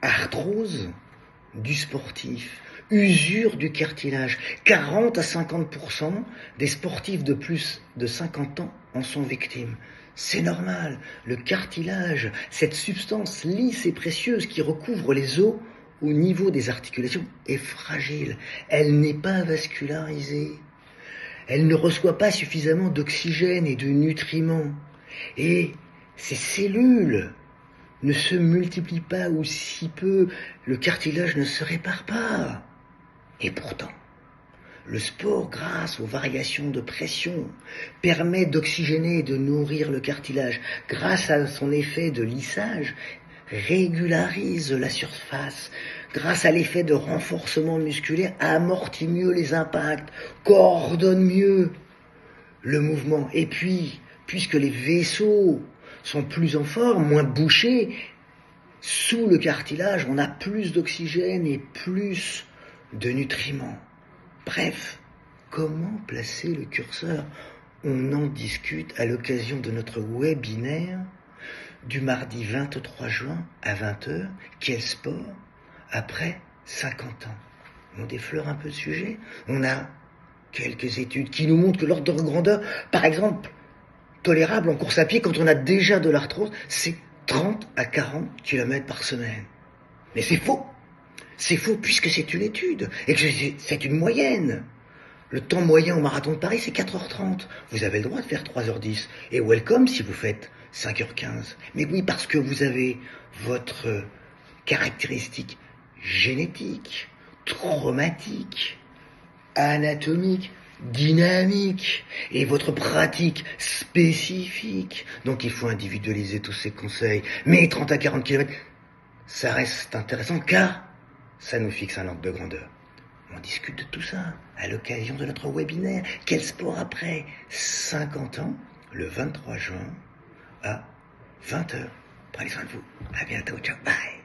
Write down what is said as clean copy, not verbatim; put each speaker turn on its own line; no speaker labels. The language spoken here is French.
arthrose du sportif, usure du cartilage. 40 à 50% des sportifs de plus de 50 ans en sont victimes. C'est normal, le cartilage, cette substance lisse et précieuse qui recouvre les os au niveau des articulations, est fragile. Elle n'est pas vascularisée. Elle ne reçoit pas suffisamment d'oxygène et de nutriments. Et ces cellules ne se multiplient pas, ou si peu, le cartilage ne se répare pas. Et pourtant, le sport, grâce aux variations de pression, permet d'oxygéner et de nourrir le cartilage. Grâce à son effet de lissage, régularise la surface. Grâce à l'effet de renforcement musculaire, amortit mieux les impacts, coordonne mieux le mouvement. Et puis, puisque les vaisseaux sont plus en forme, moins bouchés, sous le cartilage, on a plus d'oxygène et plus de nutriments. Bref, comment placer le curseur? On en discute à l'occasion de notre webinaire du mardi 23 juin à 20h. Quel sport après 50 ans? On défleure un peu le sujet. On a quelques études qui nous montrent que l'ordre de grandeur, par exemple, tolérable en course à pied quand on a déjà de l'arthrose, c'est 30 à 40 km par semaine. Mais c'est faux. C'est faux puisque c'est une étude et que c'est une moyenne. Le temps moyen au marathon de Paris, c'est 4h30. Vous avez le droit de faire 3h10. Et welcome si vous faites 5h15. Mais oui, parce que vous avez votre caractéristique génétique, traumatique, anatomique, dynamique, et votre pratique spécifique. Donc il faut individualiser tous ces conseils. Mais 30 à 40 km, ça reste intéressant car ça nous fixe un ordre de grandeur. On discute de tout ça à l'occasion de notre webinaire. Quel sport après 50 ans, le 23 juin à 20h. Prenez soin de vous. À bientôt. Ciao. Bye.